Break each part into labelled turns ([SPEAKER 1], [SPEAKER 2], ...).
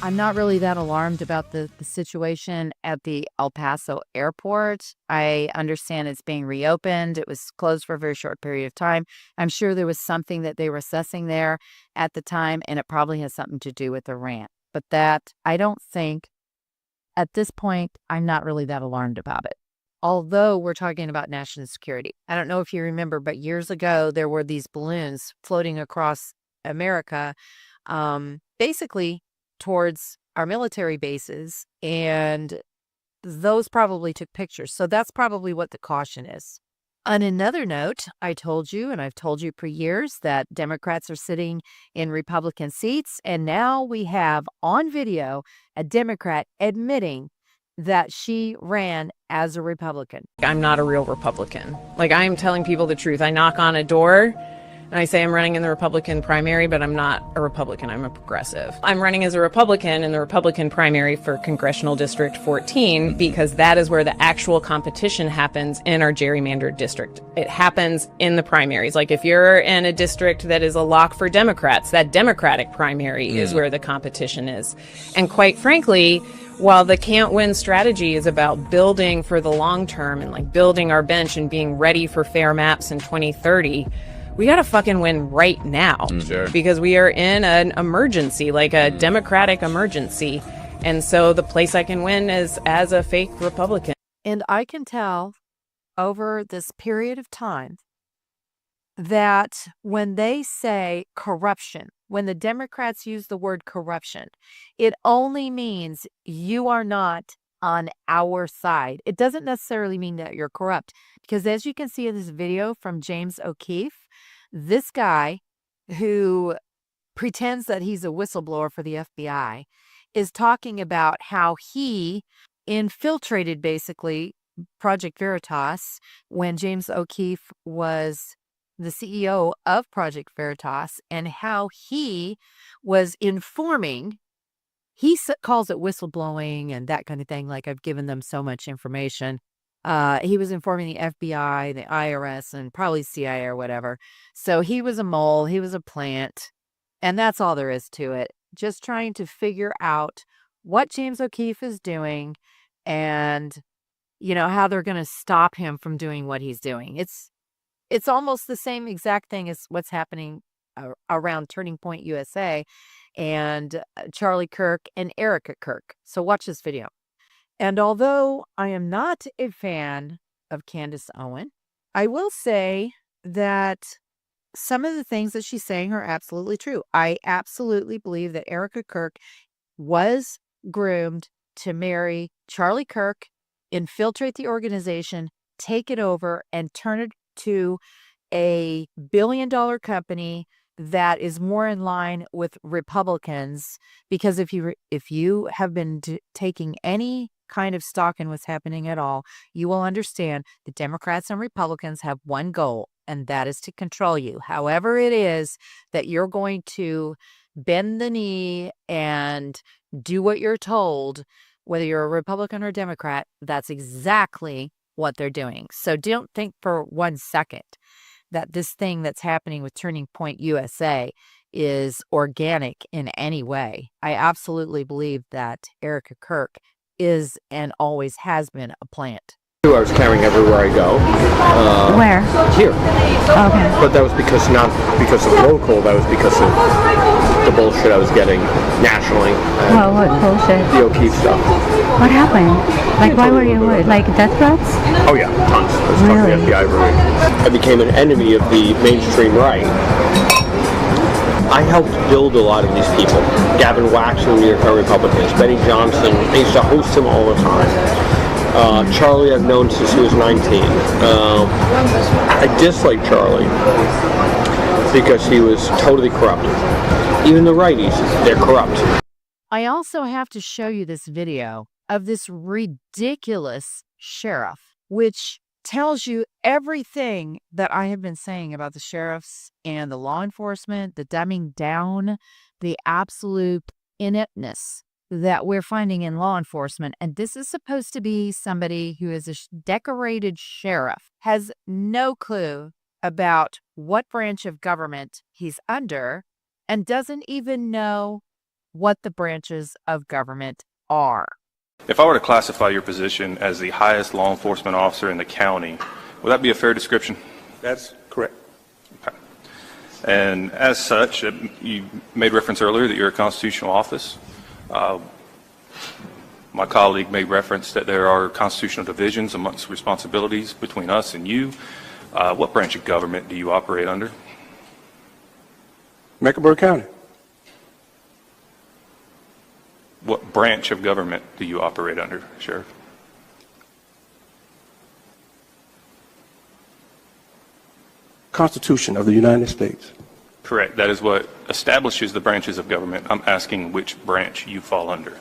[SPEAKER 1] I'm not really that alarmed about the situation at the El Paso airport. I understand it's being reopened. It was closed for a very short period of time. I'm sure there was something that they were assessing there at the time, and it probably has something to do with Iran. But that, I don't think, at this point, I'm not really that alarmed about it. Although we're talking about national security. I don't know if you remember, but years ago, there were these balloons floating across America, basically towards our military bases, and those probably took pictures. So that's probably what the caution is. On another note, I told you, and I've told you for years, that Democrats are sitting in Republican seats, and now we have on video a Democrat admitting that she ran as a Republican.
[SPEAKER 2] I'm not a real Republican. Like, I am telling people the truth. I knock on a door and I say I'm running in the Republican primary, but I'm not a Republican. I'm a progressive. I'm running as a Republican in the Republican primary for Congressional District 14 because that is where the actual competition happens in our gerrymandered district. It happens in the primaries. Like, if you're in a district that is a lock for Democrats, that Democratic primary is where the competition is. And quite frankly, while the can't win strategy is about building for the long term and like building our bench and being ready for fair maps in 2030, we got to fucking win right now.
[SPEAKER 3] Sure.
[SPEAKER 2] Because we are in an emergency, like a democratic emergency. And so the place I can win is as a fake Republican.
[SPEAKER 1] And I can tell over this period of time that when they say corruption, when the Democrats use the word corruption, it only means you are not on our side. It doesn't necessarily mean that you're corrupt, because as you can see in this video from James O'Keefe, this guy who pretends that he's a whistleblower for the FBI is talking about how he infiltrated basically Project Veritas when James O'Keefe was the CEO of Project Veritas, and how he was informing. He calls it whistleblowing and that kind of thing, like I've given them so much information. He was informing the FBI, the IRS, and probably CIA or whatever. So he was a mole, he was a plant, and that's all there is to it. Just trying to figure out what James O'Keefe is doing and, how they're going to stop him from doing what he's doing. It's almost the same exact thing as what's happening around Turning Point USA and Charlie Kirk and Erica Kirk. So watch this video. And although I am not a fan of Candace Owen, I will say that some of the things that she's saying are absolutely true. I absolutely believe that Erica Kirk was groomed to marry Charlie Kirk, infiltrate the organization, take it over, and turn it to a billion-dollar company that is more in line with Republicans. Because if you have been taking any kind of stock in what's happening at all, you will understand the Democrats and Republicans have one goal, and that is to control you. However it is that you're going to bend the knee and do what you're told, whether you're a Republican or Democrat, that's exactly what they're doing. So don't think for 1 second that this thing that's happening with Turning Point USA is organic in any way. I absolutely believe that Erica Kirk is and always has been a plant.
[SPEAKER 3] I was carrying everywhere I go.
[SPEAKER 4] Where?
[SPEAKER 3] Here.
[SPEAKER 4] Okay.
[SPEAKER 3] But that was not because of local, that was because of the bullshit I was getting nationally.
[SPEAKER 4] Well, what bullshit?
[SPEAKER 3] The O'Keefe stuff.
[SPEAKER 4] What happened? Like, why were you worried? Like, death threats?
[SPEAKER 3] Oh yeah, tons. I was talking to the FBI every week. I became an enemy of the mainstream right. I helped build a lot of these people. Gavin Waxman, New York Republicans, Benny Johnson. I used to host him all the time. Charlie I've known since he was 19. I dislike Charlie because he was totally corrupt. Even the righties, they're corrupt.
[SPEAKER 1] I also have to show you this video of this ridiculous sheriff, which tells you everything that I have been saying about the sheriffs and the law enforcement, the dumbing down, the absolute ineptness that we're finding in law enforcement. And this is supposed to be somebody who is a decorated sheriff, has no clue about what branch of government he's under, and doesn't even know what the branches of government are.
[SPEAKER 5] If I were to classify your position as the highest law enforcement officer in the county, would that be a fair description?
[SPEAKER 3] That's correct.
[SPEAKER 5] Okay. And as such, you made reference earlier that you're a constitutional office. My colleague made reference that there are constitutional divisions amongst responsibilities between us and you. What branch of government do you operate under?
[SPEAKER 3] Mecklenburg County.
[SPEAKER 5] What branch of government do you operate under, Sheriff?
[SPEAKER 3] Constitution of the United States.
[SPEAKER 5] Correct. That is what establishes the branches of government. I'm asking which branch you fall under.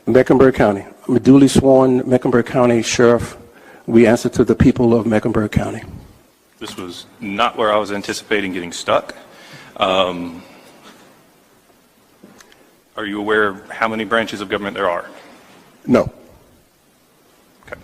[SPEAKER 3] Mecklenburg County. I'm a duly sworn Mecklenburg County Sheriff. We answer to the people of Mecklenburg County.
[SPEAKER 5] This was not where I was anticipating getting stuck. Are you aware of how many branches of government there are?
[SPEAKER 3] No.
[SPEAKER 5] Okay.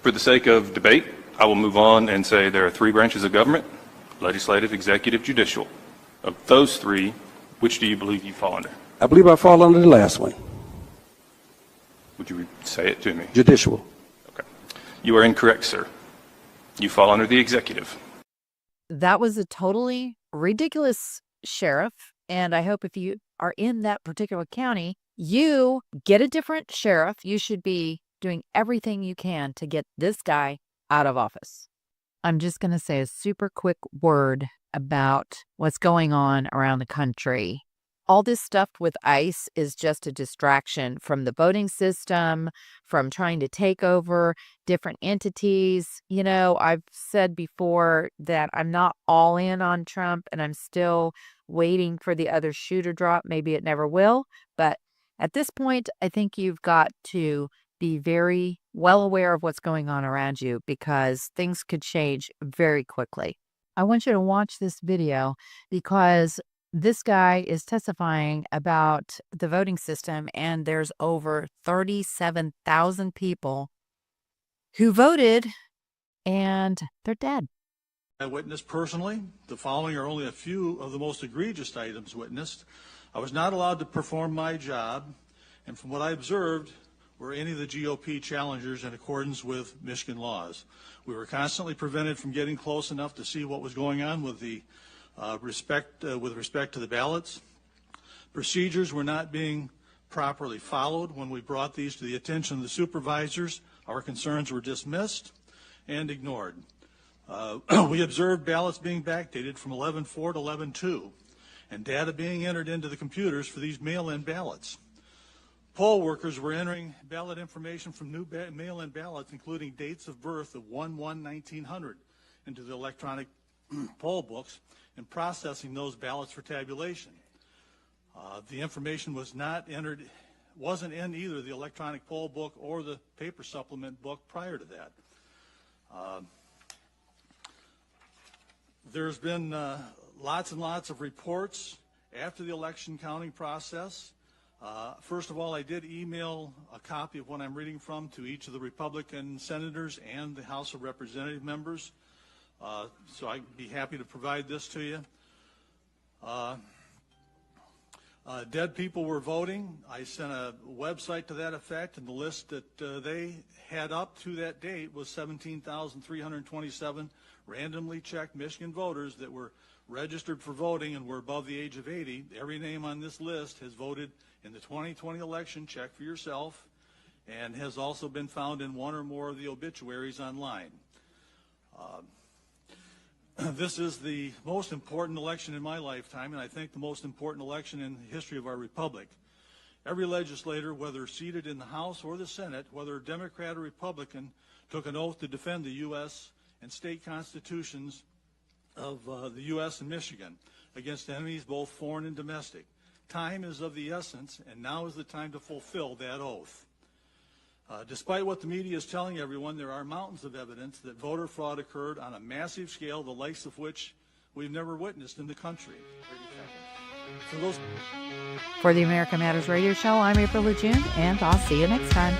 [SPEAKER 5] For the sake of debate, I will move on and say there are 3 branches of government: legislative, executive, judicial. Of those 3, which do you believe you fall under?
[SPEAKER 3] I believe I fall under the last one.
[SPEAKER 5] Would you say it to me?
[SPEAKER 3] Judicial.
[SPEAKER 5] Okay. You are incorrect, sir. You fall under the executive.
[SPEAKER 1] That was a totally ridiculous, Sheriff. And I hope if you are in that particular county, you get a different sheriff. You should be doing everything you can to get this guy out of office. I'm just going to say a super quick word about what's going on around the country. All this stuff with ICE is just a distraction from the voting system, from trying to take over different entities. You know, I've said before that I'm not all in on Trump, and I'm still waiting for the other shoe to drop. Maybe it never will. But at this point, I think you've got to be very well aware of what's going on around you, because things could change very quickly. I want you to watch this video because this guy is testifying about the voting system, and there's over 37,000 people who voted, and they're dead.
[SPEAKER 6] I witnessed personally. The following are only a few of the most egregious items witnessed. I was not allowed to perform my job, and from what I observed, were any of the GOP challengers in accordance with Michigan laws. We were constantly prevented from getting close enough to see what was going on with the with respect to the ballots. Procedures were not being properly followed. When we brought these to the attention of the supervisors, our concerns were dismissed and ignored. We observed ballots being backdated from 11/4 to 11/2, and data being entered into the computers for these mail-in ballots. Poll workers were entering ballot information from new mail-in ballots, including dates of birth of 1/1/1900, into the electronic poll books and processing those ballots for tabulation. The information wasn't in either the electronic poll book or the paper supplement book prior to that. There's been lots and lots of reports after the election counting process. First of all, I did email a copy of what I'm reading from to each of the Republican senators and the House of Representative members. So I'd be happy to provide this to you. Dead people were voting. I sent a website to that effect, and the list that they had up to that date was 17,327 randomly checked Michigan voters that were registered for voting and were above the age of 80. Every name on this list has voted in the 2020 election. Check for yourself, and has also been found in one or more of the obituaries online. This is the most important election in my lifetime, and I think the most important election in the history of our republic. Every legislator, whether seated in the House or the Senate, whether Democrat or Republican, took an oath to defend the U.S. and state constitutions of the U.S. and Michigan against enemies both foreign and domestic. Time is of the essence, and now is the time to fulfill that oath. Despite what the media is telling everyone, there are mountains of evidence that voter fraud occurred on a massive scale, the likes of which we've never witnessed in the country.
[SPEAKER 1] For the America Matters radio show, I'm April Lejeune, and I'll see you next time.